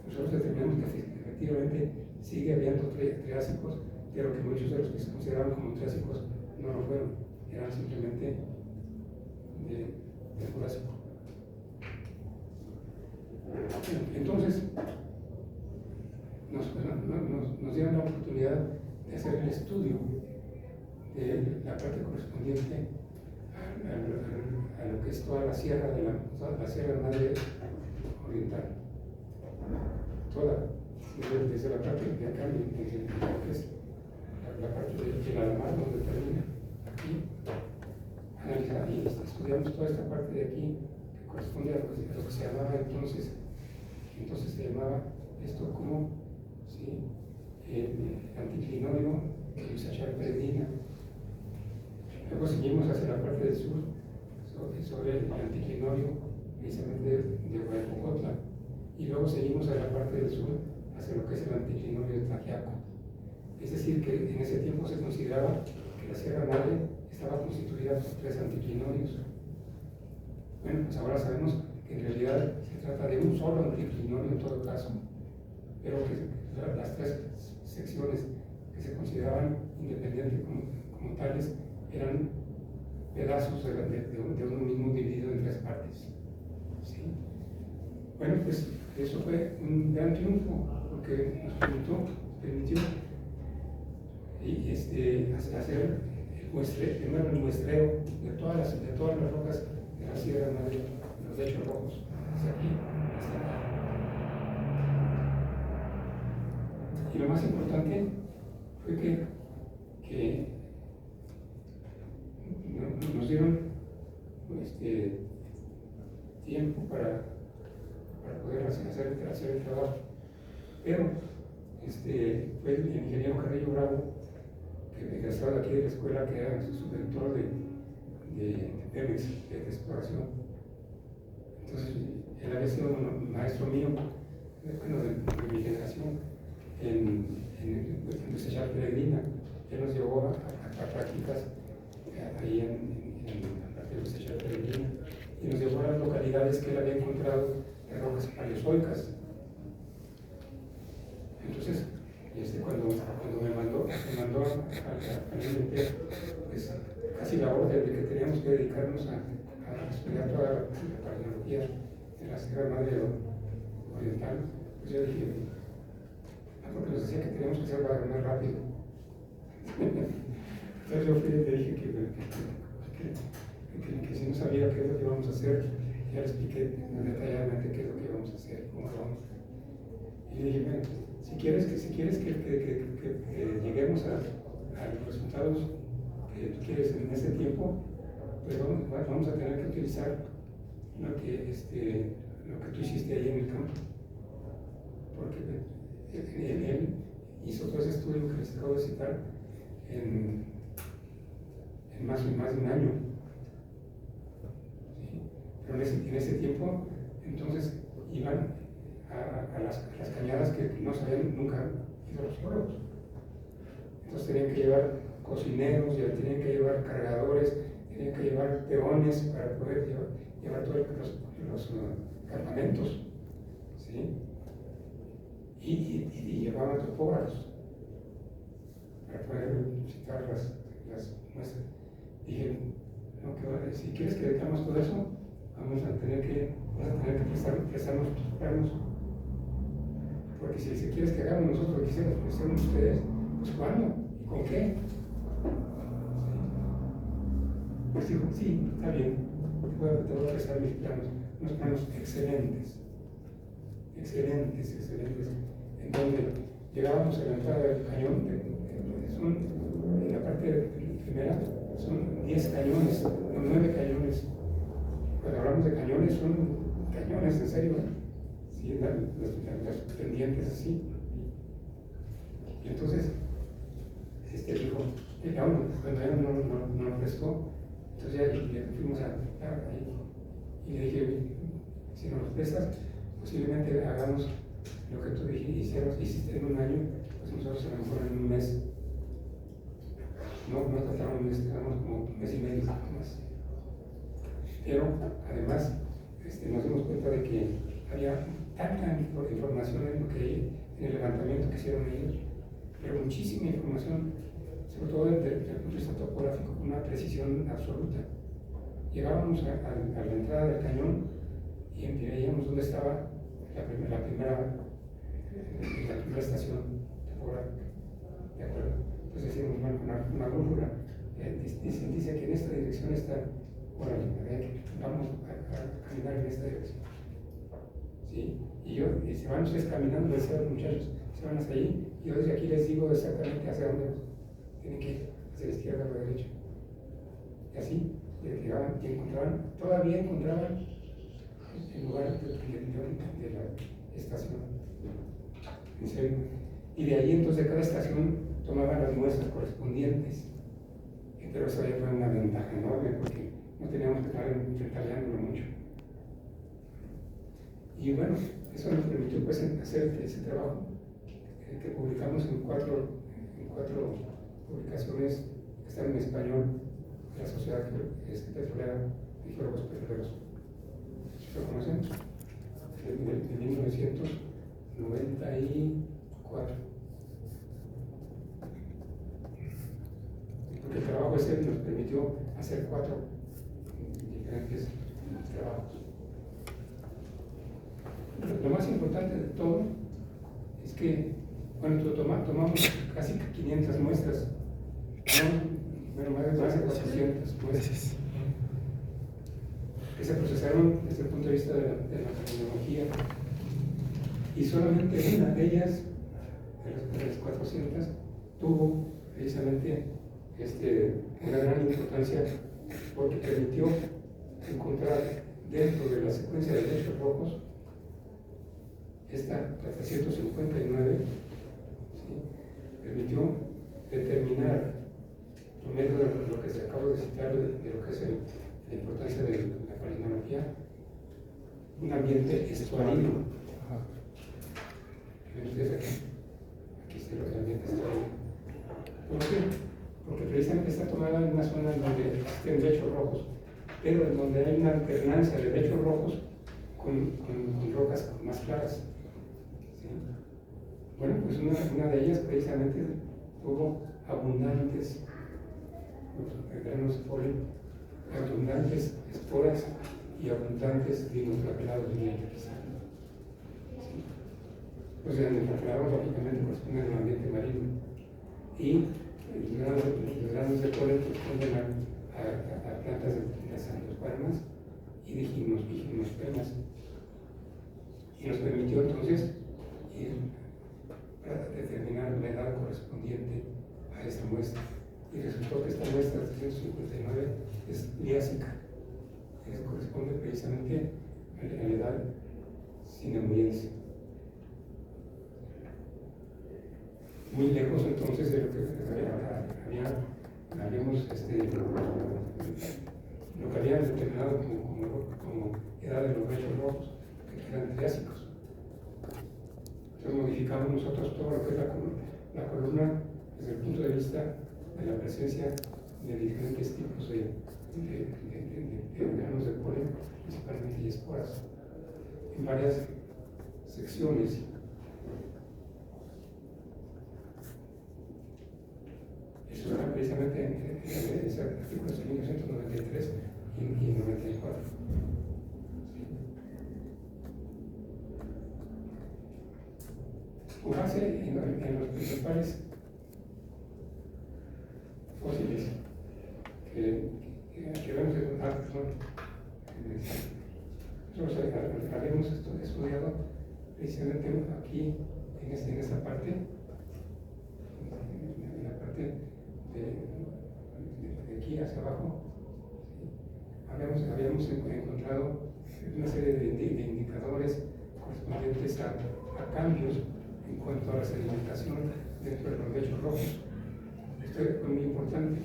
Nosotros determinamos que efectivamente sigue habiendo triásicos, pero que muchos de los que se consideraban como triásicos no lo fueron, eran simplemente de Jurásico. Entonces, nos dieron la oportunidad de hacer el estudio de la parte correspondiente a lo que es toda la sierra la Sierra Madre Oriental. Toda, desde la parte de acá, desde la parte del Alamar, donde termina, aquí, analizar y estudiamos toda esta parte de aquí, que corresponde a lo que se llamaba entonces se llamaba esto como, ¿sí?, el anticlinorio de Luisachar Peregrina. Luego seguimos hacia la parte del sur, sobre el anticlinorio precisamente de Huaycocotla, y luego seguimos a la parte del sur hacia lo que es el anticlinorio de Tlaxiaco. Es decir, que en ese tiempo se consideraba que la Sierra Madre estaba constituida por 3 anticlinorios. Bueno, pues ahora sabemos que en realidad se trata de un solo anticlinorio en todo caso, pero que las 3 secciones que se consideraban independientes como tales eran pedazos de uno mismo dividido en 3 partes. ¿Sí? Bueno, pues eso fue un gran triunfo, porque nos permitió hacer primero el muestreo de todas las rocas de la Sierra Madre, los lechos rojos, hacia aquí, hasta acá. Y lo más importante fue que nos dieron tiempo para poder hacer el trabajo. Pero fue el ingeniero Carrillo Bravo, que egresado de aquí de la escuela, que era subdirector de Pemex, de exploración. Entonces, él había sido un maestro mío, bueno, de mi generación, en Luisachar Peregrina. Él nos llevó a prácticas ahí en la parte de Luisachar Peregrina, y nos llevó a las localidades que él había encontrado de rocas paleozoicas. Entonces, cuando me mandó al INP, pues casi la orden de que teníamos que dedicarnos a estudiar toda la paleología de la Sierra Madre Oriental, pues yo dije, porque nos decía que teníamos que hacerlo más rápido. Entonces yo le dije que si no sabía qué es lo que íbamos a hacer, ya le expliqué detalladamente qué es lo que íbamos a hacer, cómo lo vamos a hacer. Y le dije, bueno, si quieres que lleguemos a los resultados que tú quieres en ese tiempo, pues vamos a tener que utilizar lo que tú hiciste ahí en el campo. Porque él hizo todo ese estudio que les acabo de citar en más de un año. ¿Sí? Pero en ese tiempo, entonces, iban a las cañadas que no se habían nunca ido los geólogos. Entonces tenían que llevar cocineros, ya tenían que llevar cargadores, tenían que llevar peones para poder llevar todos los campamentos. ¿Sí? Y llevaban topógrafos para poder citar las muestras. Dije, no, que si quieres que dedicamos todo eso, vas a tener que prestarnos tus planos. Porque si quieres que hagamos nosotros lo que hicieron ustedes, pues ¿cuándo? ¿Y con qué? ¿Sí? Pues dijo, sí, está bien, te voy a prestar mis planos, unos planos excelentes, en donde llegábamos a la entrada del cañón, en la parte primera, son 10 cañones, 9 cañones. Cuando hablamos de cañones, son cañones, en serio, ¿sí? Las pendientes así. Y entonces, dijo, cuando él no lo prestó, entonces ya fuimos ahí, y le dije, si no los prestas, posiblemente hagamos lo que tú hiciste en un año, pues nosotros a lo mejor en un mes, no tratamos un mes, tratamos como un mes y medio más. Pero además nos dimos cuenta de que había tanta información en lo que en el levantamiento que hicieron ellos, pero muchísima información, sobre todo desde el punto de vista topográfico, con una precisión absoluta. Llegábamos a la entrada del cañón y veíamos dónde estaba la primera estación topográfica. ¿De acuerdo? Entonces decíamos, bueno, una brújula dice que en esta dirección está, órale, vamos a caminar en esta dirección. ¿Sí? Y se van ustedes caminando, decían los muchachos, se van hasta allí, y yo desde aquí les digo exactamente hacia dónde tienen que ir, hacia la izquierda o la derecha. Y así, llegaban y todavía encontraban el lugar de la estación. En serio. Y de ahí entonces de cada estación tomaban las muestras correspondientes. Pero eso ya fue una ventaja enorme porque no teníamos que estar detallándolo mucho. Y bueno, eso nos permitió pues hacer ese trabajo que publicamos en cuatro publicaciones que están en español de la Sociedad Petrolera y Geólogos Petroleros. ¿Lo conocemos? De 1994. Porque el trabajo ese nos permitió hacer 4 diferentes trabajos. Lo más importante de todo es que, bueno, tomamos casi 500 muestras, bueno, más de 400 muestras, que se procesaron desde el punto de vista de la tecnología, y solamente una de ellas, de las 400, tuvo precisamente una gran importancia porque permitió encontrar dentro de la secuencia de lechos rojos esta 759, ¿sí? Permitió determinar, por medio de lo que se acabo de citar, de lo que es la importancia de la palinología, un ambiente estuarino. Aquí está el ambiente estuarino. ¿Por qué? Porque precisamente está tomada en una zona donde existen lechos rojos, pero en donde hay una alternancia de lechos rojos con rocas más claras. ¿Sí? Bueno, pues una de ellas precisamente tuvo abundantes granos de polen, abundantes esporas y abundantes dinoflagelados de nitroglicerina. ¿Sí? Pues el dinoflagelado lógicamente corresponde al ambiente marino y los granos de polen corresponden a plantas de las angiospermas y de gimnospermas. Y nos permitió entonces determinar la edad correspondiente a esta muestra. Y resultó que esta muestra 359 es liásica. Eso corresponde precisamente a la edad cinemuyense. Muy lejos entonces de lo que habíamos lo que habían determinado como edad de los lechos rojos, que eran triásicos. Entonces modificamos nosotros todo lo que es la columna desde el punto de vista de la presencia de diferentes tipos de granos de polen, principalmente y esporas, en varias secciones. Eso era precisamente en ese artículo de 1993 y 94. Con base en los principales fósiles que vemos en nosotros habíamos estudiado precisamente aquí, en esta parte, en la parte de aquí hacia abajo, habíamos encontrado una serie de indicadores correspondientes a cambios en cuanto a la sedimentación dentro de los lechos rojos. Esto fue muy importante.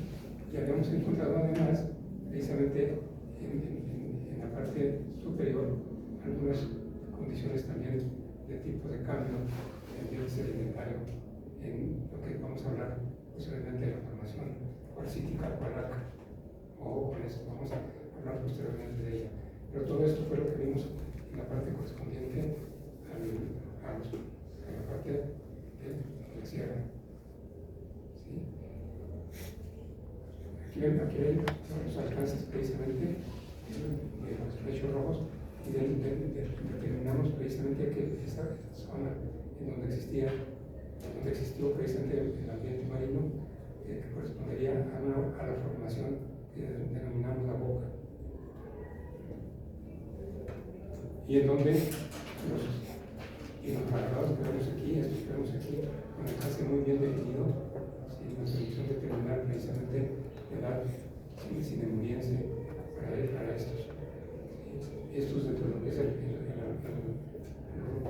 Y habíamos encontrado además, precisamente en la parte superior, algunas condiciones también de tipo de cambio en el sedimentario en lo que vamos a hablar posteriormente de la formación cuarcítica cualaca, o con eso vamos a hablar posteriormente de ella. Pero todo esto fue lo que vimos en la parte correspondiente a la parte de la sierra. ¿Sí? Aquí ven los alcances precisamente de los flechos rojos y determinamos precisamente que esa zona en donde existió precisamente el ambiente marino que correspondería a la formación que denominamos la boca, y en donde los paralados que vemos aquí, estos que vemos aquí, con el alcance muy bien definido, ¿sí? Nuestra misión de determinar precisamente la edad cinemuriense para estos. ¿Sí? Estos dentro de lo que es el grupo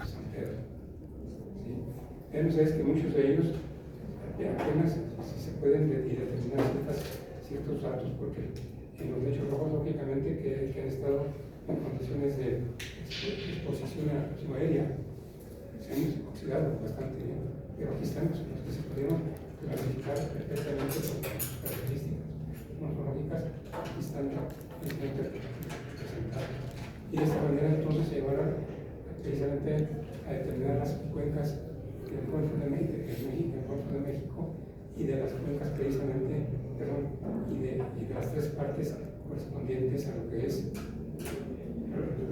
San Pedro. ¿Sí? Ven ustedes que muchos de ellos apenas si se pueden determinar ciertos datos, porque en los lechos rojos, lógicamente, que han estado en condiciones de exposición aérea, se han oxidado bastante bien, pero aquí están los que se pudieron clasificar perfectamente por sus características morfológicas, aquí están representados. Y de esta manera entonces se llevaron precisamente a determinar las cuencas del Golfo de México y de las cuencas precisamente, y de las tres partes correspondientes a lo que es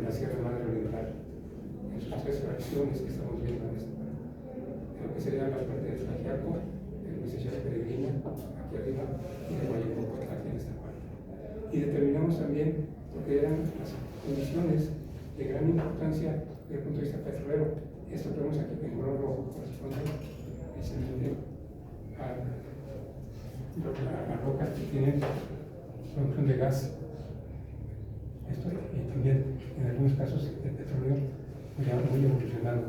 la Sierra Madre Oriental, en sus tres fracciones que estamos viendo en esta parte, en lo que sería la parte de Tlaxiaco, el Mesechal Peregrina, aquí arriba, y de Guayacuco, aquí en esta parte. Y determinamos también lo que eran las condiciones de gran importancia desde el punto de vista petrolero. Esto que vemos aquí en color rojo corresponde precisamente a rocas que tienen producción de gas. Esto, y también en algunos casos de petróleo ya muy evolucionado,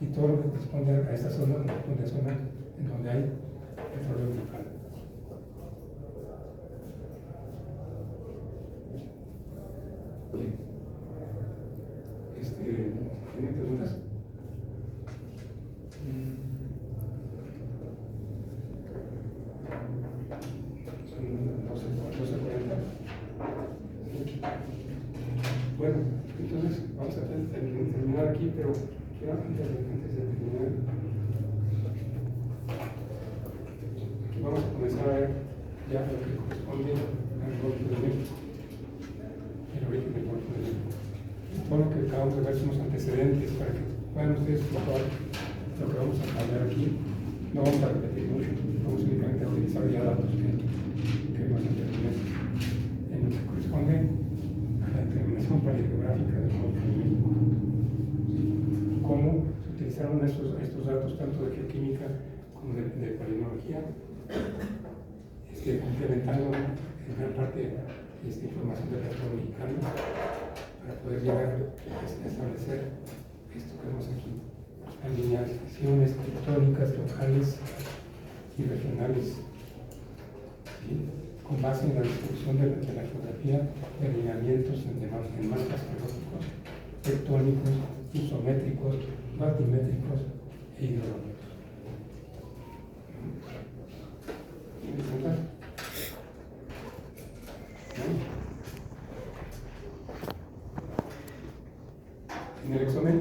y todo lo que corresponde a esta zona, una zona en donde hay petróleo local. Bien. ¿Tienen preguntas? Son 12:40. Bueno, entonces vamos a terminar aquí, pero quiero antes de terminar, aquí vamos a comenzar a ver ya lo que corresponde al Golfo de México, el origen del Golfo de México. Todo lo que acabamos de ver son los antecedentes para que puedan ustedes situar lo que vamos a hablar aquí. No vamos a repetir mucho, vamos únicamente a utilizar ya datos que vimos anteriormente en lo que corresponde a la determinación paleográfica del Golfo de México. Cómo se utilizaron estos datos tanto de geoquímica como de paleontología, complementando en gran parte esta información del territorio mexicano para poder llegar a establecer esto que vemos aquí, alineaciones tectónicas locales y regionales, ¿sí? Con base en la distribución de la geografía de alineamientos en marcas geológicos, tectónicos, isométricos, batimétricos e hidrológicos. ¿Tienes preguntas? ¿No? En el examen